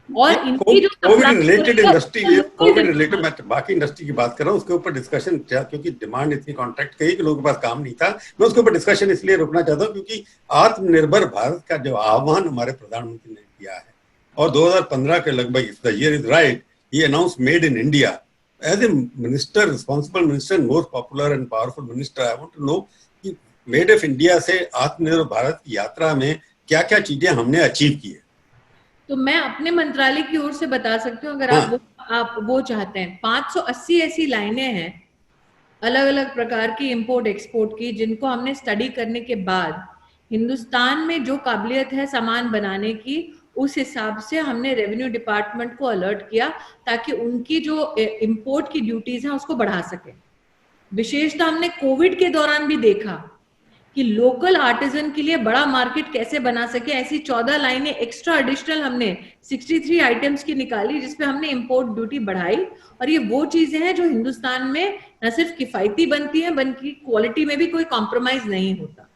और इनकी जो Covid related industry, Covid related मैं बाकी इंडस्ट्री की बात कर रहा हूँ, उसके ऊपर डिस्कशन, क्योंकि डिमांड इतनी कॉन्ट्रैक्ट कई के लोगों के पास काम नहीं था, मैं उसके ऊपर डिस्कशन इसलिए रोकना चाहता हूँ क्योंकि आत्मनिर्भर भारत का जो आह्वान हमारे प्रधानमंत्री ने किया है, और 2015 के लगभग, the year is right, he announce made in India. As a minister, responsible minister, most popular and powerful minister, I want to know कि मेड ऑफ इंडिया से आत्मनिर्भर भारत की यात्रा में क्या क्या चीजें हमने अचीव की है. तो मैं अपने मंत्रालय की ओर से बता सकती हूँ, अगर आप वो चाहते हैं. 580 ऐसी लाइनें हैं अलग अलग प्रकार की इंपोर्ट एक्सपोर्ट की, जिनको हमने स्टडी करने के बाद हिंदुस्तान में जो काबिलियत है सामान बनाने की, उस हिसाब से हमने रेवेन्यू डिपार्टमेंट को अलर्ट किया ताकि उनकी जो इंपोर्ट की ड्यूटीज हैं उसको बढ़ा सके. विशेषतः हमने कोविड के दौरान भी देखा कि लोकल आर्टिजन के लिए बड़ा मार्केट कैसे बना सके. ऐसी 14 लाइनें एक्स्ट्रा एडिशनल हमने 63 आइटम्स की निकाली, जिसपे हमने इंपोर्ट ड्यूटी बढ़ाई. और ये वो चीजें हैं जो हिंदुस्तान में न सिर्फ किफायती बनती हैं, बल्कि क्वालिटी में भी कोई कॉम्प्रोमाइज नहीं होता.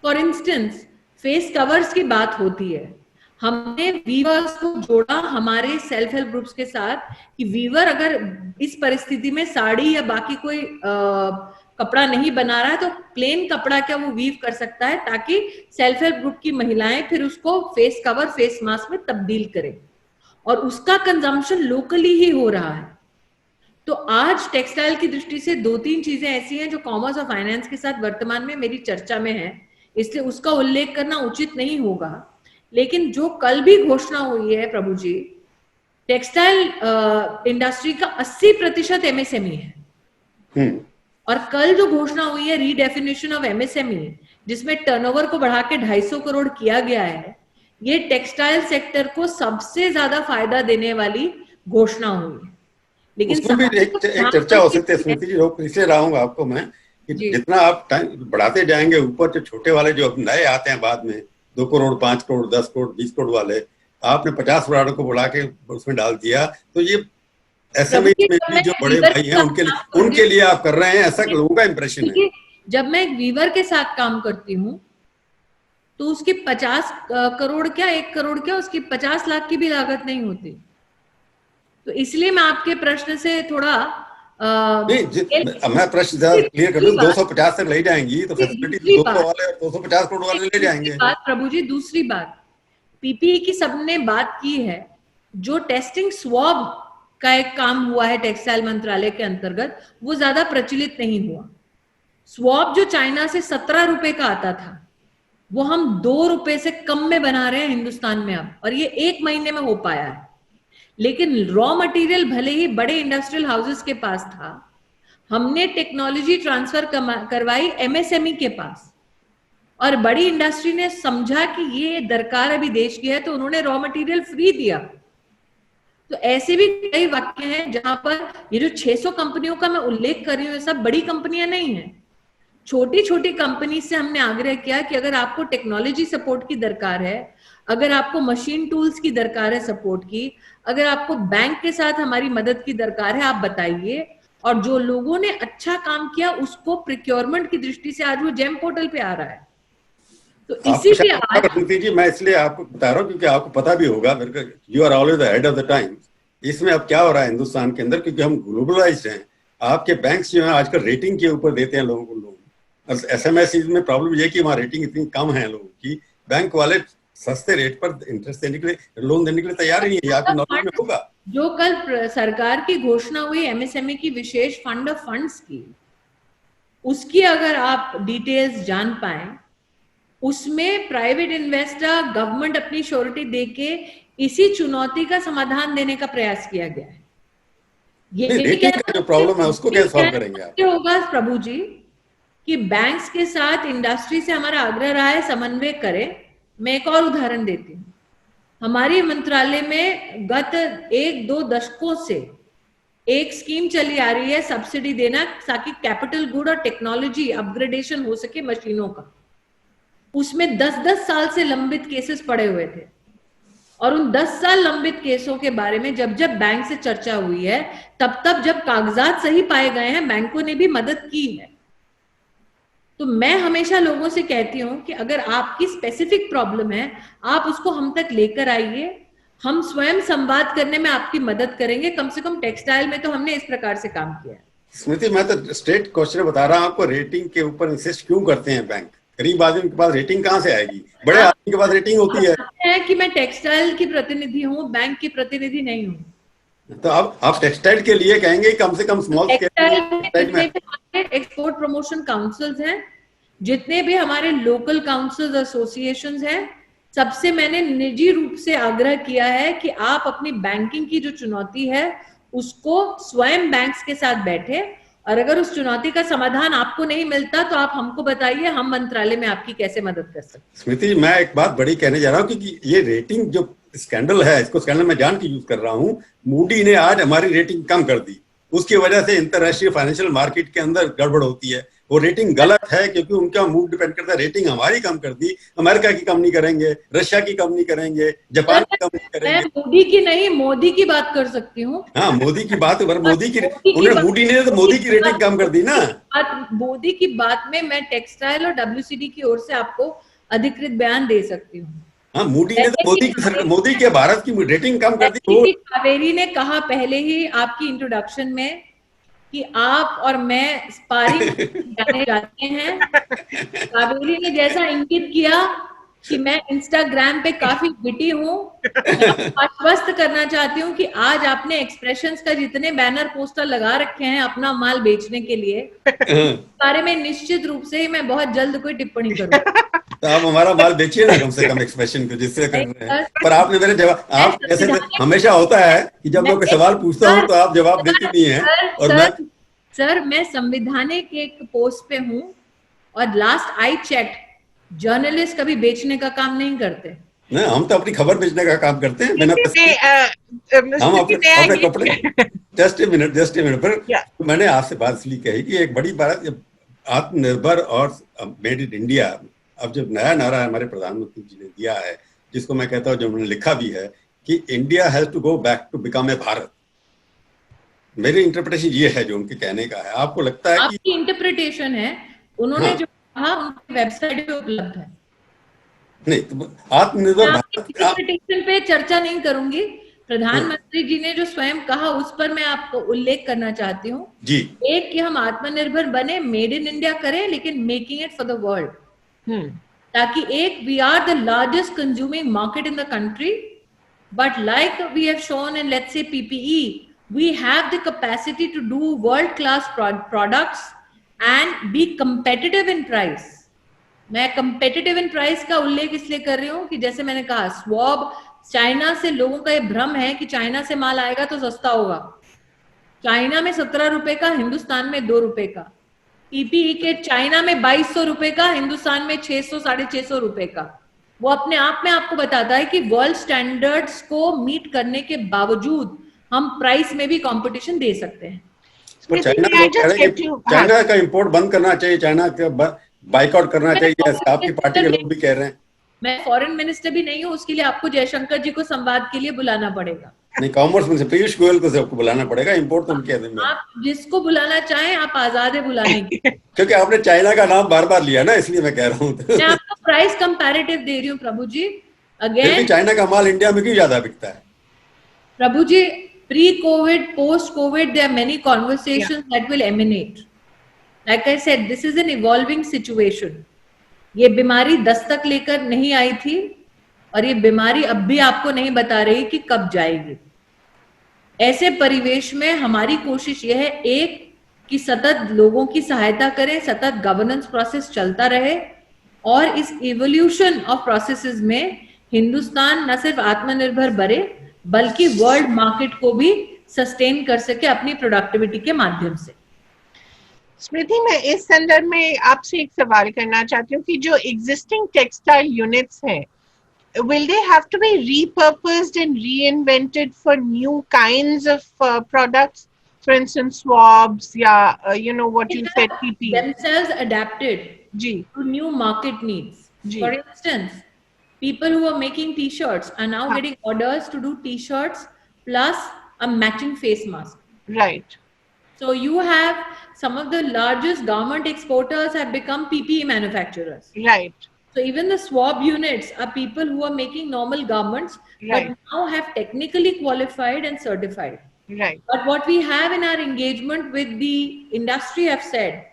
फॉर इंस्टेंस, फेस कवर्स की बात होती है, हमने वीवर्स को जोड़ा हमारे सेल्फ हेल्प ग्रुप्स के साथ कि वीवर अगर इस परिस्थिति में साड़ी या बाकी कोई कपड़ा नहीं बना रहा है तो प्लेन कपड़ा क्या वो वीव कर सकता है, ताकि सेल्फ हेल्प ग्रुप की महिलाएं फिर उसको फेस कवर, फेस मास्क में तब्दील करें, और उसका कंजम्पशन लोकली ही हो रहा है. तो आज टेक्सटाइल की दृष्टि से 2-3 चीजें ऐसी हैं जो कॉमर्स और फाइनेंस के साथ वर्तमान में मेरी चर्चा में है, इसलिए उसका उल्लेख करना उचित नहीं होगा. लेकिन जो कल भी घोषणा हुई है प्रभु जी, टेक्सटाइल इंडस्ट्री का 80% एमएसएमई है. और कल जो घोषणा हुई है रीडेफिनेशन ऑफ एमएसएमई, जिसमें टर्नओवर को बढ़ा के 250 करोड़ किया गया है, ये टेक्सटाइल सेक्टर को सबसे ज्यादा फायदा देने वाली घोषणा हुई है. लेकिन उसमें भी एक चर्चा हो सकती है स्मृति जी, इसलिए रहूंगा आपको मैं कि जितना आप टाइम बढ़ाते जाएंगे ऊपर, जो छोटे वाले जो नए आते हैं बाद में 2 करोड़, 5 करोड़, 10 करोड़, 20 करोड़ वाले, आपने 50 करोड़ को बुला के उसमें डाल दिया, तो ये एसएमई में भी जो बड़े भाई हैं उनके लिए आप कर रहे हैं, ऐसा लोगों का इंप्रेशन है. जब मैं एक वीवर के साथ काम करती हूँ तो उसकी 50 करोड़ क्या 1 करोड़ क्या, उसकी 50 लाख की भी लागत नहीं होती. तो इसलिए मैं आपके प्रश्न से थोड़ा मैं प्रश्न क्लियर कर दूं. 250 तक ले जाएंगी तो फैसिलिटी 200 वाले और 250 करोड़ वाले ले जाएंगे. प्रभु जी, दूसरी बात, पीपीई की सबने बात की है. जो टेस्टिंग स्वॉब का एक काम हुआ है टेक्सटाइल मंत्रालय के अंतर्गत, वो ज्यादा प्रचलित नहीं हुआ. स्वॉब जो चाइना से 17 रुपए का आता था, वो हम 2 रुपए से कम में बना रहे हैं हिंदुस्तान में अब, और ये 1 महीने में हो पाया है. लेकिन रॉ मटेरियल भले ही बड़े इंडस्ट्रियल हाउसेस के पास था, हमने टेक्नोलॉजी ट्रांसफर करवाई एमएसएमई के पास, और बड़ी इंडस्ट्री ने समझा कि ये दरकार अभी देश की है, तो उन्होंने रॉ मटेरियल फ्री दिया. तो ऐसे भी कई वाक्य हैं जहां पर ये जो 600 कंपनियों का मैं उल्लेख कर रही हूँ, सब बड़ी कंपनियां नहीं है. छोटी छोटी कंपनी से हमने आग्रह किया कि अगर आपको टेक्नोलॉजी सपोर्ट की दरकार है, अगर आपको मशीन टूल्स की दरकार है सपोर्ट की, अगर आपको बैंक के साथ हमारी मदद की दरकार है, आप बताइए. और जो लोगों ने अच्छा काम किया उसको प्रिक्योरमेंट की दृष्टि से आज वो जेम पोर्टल पे आ रहा है. तो इसी पे आज जी मैं इसलिए आपको बता रहा हूँ क्योंकि आपको पता भी होगा, you are always head of the time. इसमें अब क्या हो रहा है हिंदुस्तान के अंदर, क्योंकि हम ग्लोबलाइज्ड हैं. आपके बैंक्स जो है आजकल रेटिंग के ऊपर देते हैं लोगों को लोन. एसएमएस में प्रॉब्लम ये कि वहाँ रेटिंग इतनी कम है लोगों की, बैंक वाले सस्ते रेट पर इंटरेस्ट देने के लिए, लोन देने के लिए तैयार ही नहीं है. आपके नॉलेज में होगा जो कल सरकार की घोषणा हुई एमएसएमई की विशेष फंड ऑफ फंड्स की, उसकी अगर आप डिटेल्स जान पाए, उसमें प्राइवेट इन्वेस्टर, गवर्नमेंट अपनी श्योरिटी देके इसी चुनौती का समाधान देने का प्रयास किया गया है. ये जो प्रॉब्लम है उसको कैसे सॉल्व करेंगे आप? होगा प्रभु जी कि बैंक्स के साथ इंडस्ट्री से हमारा आग्रह रहा है समन्वय करें. मैं एक और उदाहरण देती हूँ. हमारे मंत्रालय में गत 1-2 दशकों से एक स्कीम चली आ रही है सब्सिडी देना, ताकि कैपिटल गुड और टेक्नोलॉजी अपग्रेडेशन हो सके मशीनों का. उसमें 10-10 साल से लंबित केसेस पड़े हुए थे, और उन 10 साल लंबित केसों के बारे में जब जब बैंक से चर्चा हुई है, तब तब जब कागजात सही पाए गए हैं, बैंकों ने भी मदद की है. तो मैं हमेशा लोगों से कहती हूं कि अगर आपकी स्पेसिफिक प्रॉब्लम है, आप उसको हम तक लेकर आइए, हम स्वयं संवाद करने में आपकी मदद करेंगे। कम से कम टेक्सटाइल में तो हमने इस प्रकार से काम किया है। स्मृति, मैं तो स्ट्रेट क्वेश्चन बता रहा हूँ आपको, रेटिंग के ऊपर इंसिस्ट क्यों करते हैं बैंक? गरीब आदमी के पास रेटिंग कहाँ से आएगी? बड़े आदमी के पास रेटिंग होती है कि मैं टेक्सटाइल की प्रतिनिधि हूँ, बैंक की प्रतिनिधि नहीं हूँ। तो आप टेक्सटाइल के लिए कहेंगे कम से कम स्मॉल स्केल में एक्सपोर्ट प्रमोशन काउंसिल्स हैं, जितने भी हमारे लोकल काउंसिल्स एसोसिएशंस हैं, सबसे मैंने निजी रूप से आग्रह किया है कि आप अपनी बैंकिंग की जो चुनौती है उसको स्वयं बैंक्स के साथ बैठे, और अगर उस चुनौती का समाधान आपको नहीं मिलता तो आप हमको बताइए, हम मंत्रालय में आपकी कैसे मदद कर सकते हैं। स्मृति, मैं एक बात बड़ी कहने जा रहा हूँ कि ये रेटिंग जो स्कैंडल है, इसको स्कैंडल मैं जान के यूज कर रहा हूँ। मूडी ने आज हमारी रेटिंग कम कर दी, उसकी वजह से इंटरनेशनल फाइनेंशियल मार्केट के अंदर गड़बड़ होती है। वो रेटिंग गलत है क्योंकि उनका मूड डिपेंड करता है। रेटिंग हमारी कम कर दी, अमेरिका की कम नहीं करेंगे, रशिया की कम नहीं करेंगे, जापान की कम नहीं करेंगे। मैं मोदी की नहीं, मोदी की बात कर सकती हूँ। हाँ, मोदी की बात, मोदी की उन्होंने, मोदी ने तो मोदी की रेटिंग कम कर दी ना। मोदी की बात में मैं टेक्सटाइल और WCD की ओर से आपको अधिकृत बयान दे सकती हूँ। हाँ, मोदी ने तो मोदी के भारत की रेटिंग कम कर दी। कावेरी ने कहा पहले ही आपकी इंट्रोडक्शन में कि आप और मैं स्पारिंग जाने जाते हैं। कावेरी ने जैसा इंगित किया कि मैं इंस्टाग्राम पे काफी बिटी हूँ, आश्वस्त करना चाहती हूँ कि आज आपने एक्सप्रेशंस का जितने बैनर पोस्टर लगा रखे हैं अपना माल बेचने के लिए, बारे में निश्चित रूप से मैं बहुत जल्द कोई टिप्पणी करूंगा। तो आप हमारा माल बेचिए ना कम से कम एक्सप्रेशन को, जिससे कर रहे हैं। पर आपने मेरे जवाब, आप ऐसे हमेशा होता है कि जब मैं कोई सवाल पूछता हूँ तो आप जवाब देते नहीं हैं। और मैं संवैधानिक एक पोस्ट पे हूँ, और लास्ट आई चेक जर्नलिस्ट कभी बेचने का काम नहीं करते। नहीं, हम तो अपनी खबर बेचने का काम करते हैं बिना हम अपने कपड़े। जस्ट ए मिनट पर मैंने आपसे बात इसलिए कही कि एक बड़ी बात, आत्मनिर्भर और मेड इन इंडिया, अब जब नया नारा हमारे प्रधानमंत्री जी ने दिया है, जिसको मैं कहता हूँ, जो उन्होंने लिखा भी है कि India has to go back to become a Bharat. मेरी इंटरप्रिटेशन ये है जो उनके कहने का है। आपको लगता है आपकी इंटरप्रिटेशन है, उन्होंने जो कहा उनकी वेबसाइट पे उपलब्ध है। नहीं, तो आत्मनिर्भर भारत इंटरप्रिटेशन पे चर्चा नहीं करूंगी। प्रधानमंत्री जी ने जो स्वयं कहा उस पर मैं आपको उल्लेख करना चाहती हूँ जी। एक कि हम आत्मनिर्भर बने, मेड इन इंडिया करें, लेकिन making it for the world, ताकि एक we are the largest consuming market in the country, but like we have shown in let's say PPE, we have the capacity to do world class products and be competitive in price. मैं competitive in price का उल्लेख इसलिए कर रही हूँ कि जैसे मैंने कहा, स्वॉब चाइना से, लोगों का ये भ्रम है कि चाइना से माल आएगा तो सस्ता होगा। चाइना में 17 रुपए का, हिंदुस्तान में 2 रुपए का। PPE के चाइना में 2200 रुपए का, हिंदुस्तान में 600 650 रुपए का। वो अपने आप में आपको बताता है कि वर्ल्ड स्टैंडर्ड्स को मीट करने के बावजूद हम प्राइस में भी कंपटीशन दे सकते हैं। चाइना का इंपोर्ट बंद करना चाहिए, चाइना का बाइकआउट करना चाहिए, आपकी पार्टी के लोग भी कह रहे हैं। मैं फॉरेन मिनिस्टर भी नहीं हूँ, उसके लिए आपको जयशंकर जी को संवाद के लिए बुलाना पड़ेगा। नहीं, कॉमर्स मिनिस्टर पीयूष गोयल को सबको बुलाना पड़ेगा। इंपोर्ट तो हम कह देंगे, आप जिसको बुलाना चाहें, आप आजाद है बुलाने की। क्योंकि आपने चाइना का नाम बार बार लिया ना, इसलिए मैं कह रहा हूँ। मैं आपको प्राइस कंपैरेटिव दे रही हूँ प्रभु जी। अगेन, चाइना का माल इंडिया में क्यों ज्यादा बिकता है प्रभु जी? Pre-COVID, post-COVID, there are many conversations that will emanate. Like I said, this is an evolving situation. ये बीमारी दस्तक लेकर नहीं आई थी, और ये बीमारी अब भी आपको नहीं बता रही कि कब जाएगी। ऐसे परिवेश में हमारी कोशिश यह है, एक कि सतत लोगों की सहायता करें, सतत गवर्नेंस प्रोसेस चलता रहे, और इस इवोल्यूशन ऑफ प्रोसेसेस में हिंदुस्तान न सिर्फ आत्मनिर्भर बने बल्कि वर्ल्ड मार्केट को भी सस्टेन कर सके अपनी प्रोडक्टिविटी के माध्यम से। स्मृति, मैं इस संदर्भ में आपसे एक सवाल करना चाहती हूँ कि जो एग्जिस्टिंग टेक्सटाइल यूनिट्स हैं, will they have to be repurposed and reinvented for new kinds of products? For instance, swabs, you know what you said, PPE. Themselves adapted to new market needs. For instance, people who are making T-shirts are now getting orders to do T-shirts plus a matching face mask. Right. So you have some of the largest garment exporters have become PPE manufacturers. Right. So even the swab units are people who are making normal garments, Right. but now have technically qualified and certified. Right. But what we have in our engagement with the industry have said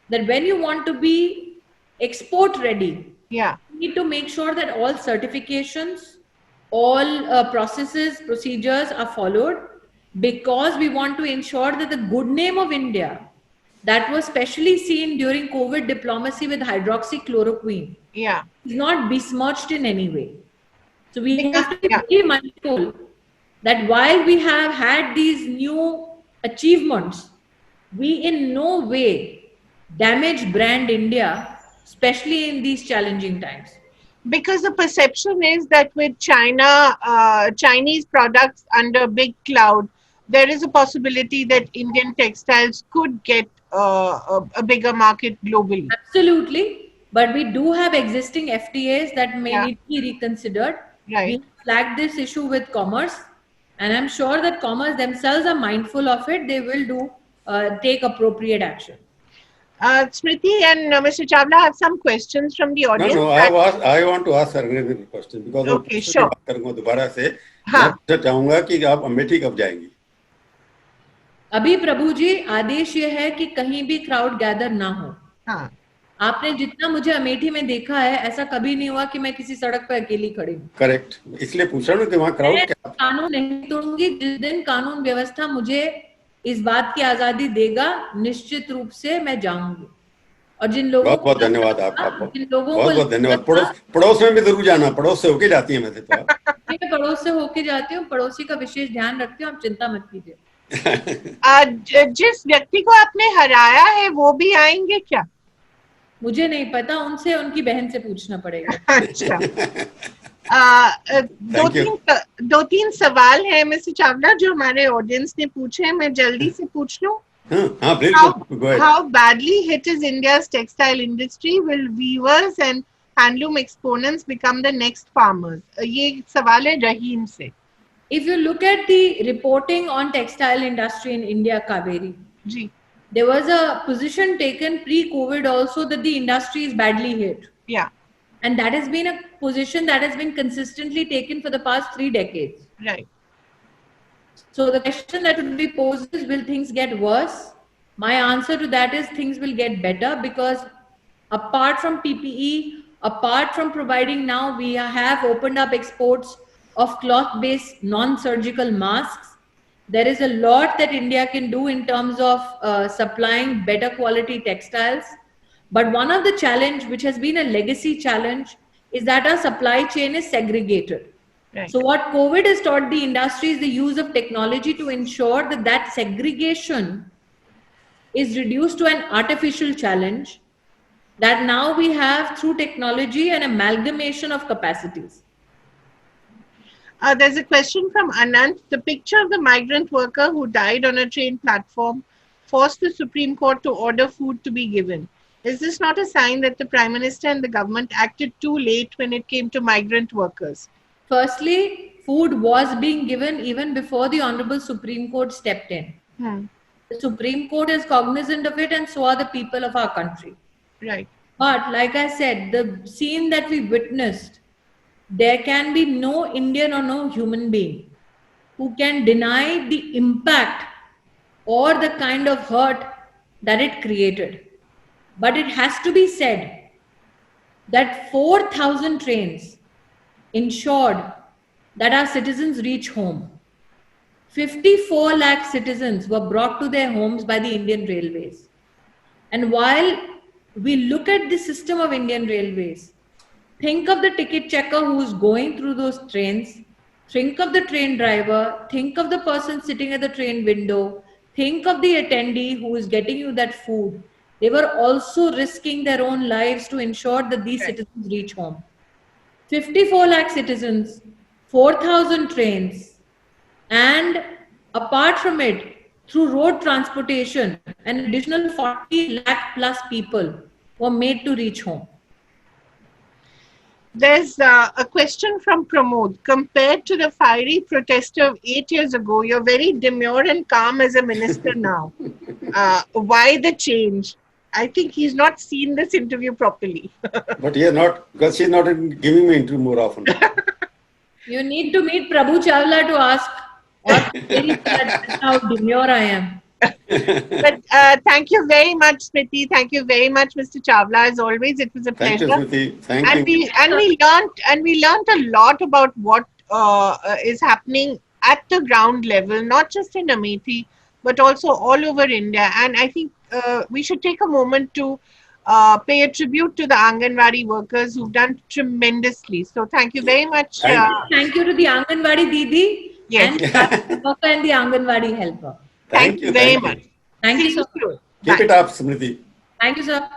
that when you want to be export ready, Yeah. you need to make sure that all certifications, all processes, procedures are followed, because we want to ensure that the good name of India, that was specially seen during COVID diplomacy with hydroxychloroquine, Yeah. is not besmirched in any way. So we Because, have to be yeah. very mindful that while we have had these new achievements, we in no way damage brand India, especially in these challenging times. Because the perception is that with China, Chinese products under big cloud, there is a possibility that Indian textiles could get a bigger market globally. Absolutely. But we do have existing FTAs that may Yeah. need to be reconsidered. We Right. have flagged this issue with Commerce, and I'm sure that Commerce themselves are mindful of it. They will take appropriate action. Smriti and Mr. Chawla have some questions from the audience. No, I want to ask her a question because Okay, sure. बात करूंगा दोबारा से हाँ. मैं पूछना चाहूंगा कि आप अमेठी कब जाएंगी? अभी प्रभु जी आदेश ये है कि कहीं भी क्राउड गैदर ना हो. हाँ. आपने जितना मुझे अमेठी में देखा है, ऐसा कभी नहीं हुआ कि मैं किसी सड़क पर अकेली खड़ी हूँ. करेक्ट, इसलिए पूछ रहा हूँ कि वहाँ क्राउड क्या. कानून नहीं तोड़ूंगी. जिस दिन कानून व्यवस्था मुझे इस बात की आजादी देगा, निश्चित रूप से मैं जाऊंगी. और जिन लोगों बहुत बहुत धन्यवाद आपका. जिन लोगों को बहुत बहुत धन्यवाद. पड़ोस में भी जरूर जाना. पड़ोस से होके जाती है वैसे तो आप. मैं पड़ोस से होके जाती हूँ. पड़ोसी का विशेष ध्यान रखती हूँ. आप चिंता मत कीजिए. जिस व्यक्ति को आपने हराया है वो भी आएंगे क्या? मुझे नहीं पता. उनसे उनकी बहन से पूछना पड़ेगा. अच्छा. दो तीन सवाल है मिस्टर चावला जो हमारे ऑडियंस ने पूछे हैं. मैं जल्दी से पूछ लूं. How badly hit is India's textile industry? Will weavers and handloom exponents become the next farmers? ये सवाल है रहीम से. If you look at the reporting on textile industry in India, Kaveri, ji. there was a position taken pre-COVID also that the industry is badly hit. Yeah. And that has been a position that has been consistently taken for the past 3 decades. Right. So the question that would be posed is, will things get worse? My answer to that is things will get better, because apart from PPE, apart from providing, now we have opened up exports of cloth-based non-surgical masks. There is a lot that India can do in terms of supplying better quality textiles. But one of the challenge, which has been a legacy challenge, is that our supply chain is segregated. Right. So what COVID has taught the industry is the use of technology to ensure that that segregation is reduced to an artificial challenge, that now we have through technology an amalgamation of capacities. There's a question from Anant. The picture of the migrant worker who died on a train platform forced the Supreme Court to order food to be given. Is this not a sign that the Prime Minister and the government acted too late when it came to migrant workers? Firstly, food was being given even before the Honorable Supreme Court stepped in. The Supreme Court is cognizant of it, and so are the people of our country. Right. But like I said, the scene that we witnessed, there can be no Indian or no human being who can deny the impact or the kind of hurt that it created. But it has to be said that 4,000 trains ensured that our citizens reach home. 54 lakh citizens were brought to their homes by the Indian Railways. And while we look at the system of Indian Railways, think of the ticket checker who's going through those trains, think of the train driver, think of the person sitting at the train window, think of the attendee who is getting you that food. They were also risking their own lives to ensure that these citizens reach home. 54 lakh citizens, 4,000 trains, and apart from it, through road transportation, an additional 40 lakh plus people were made to reach home. There's a question from Pramod. Compared to the fiery protester of 8 years ago, you're very demure and calm as a minister now. Why the change? I think he's not seen this interview properly. But he is not, because she's not giving me interview more often. You need to meet Prabhu Chawla to ask, or that's how demure I am. But thank you very much, Smriti. Thank you very much, Mr. Chawla. As always, it was a pleasure. Thank you, Smriti. Thank you. We learned a lot about what is happening at the ground level, not just in Amethi, but also all over India. And I think we should take a moment to pay a tribute to the Anganwadi workers who've done tremendously. So thank you very much. Thank you to the Anganwadi Didi and the Anganwadi helper. Thank you very much. Thank you so much. Keep it up, Smriti. Thank you, sir.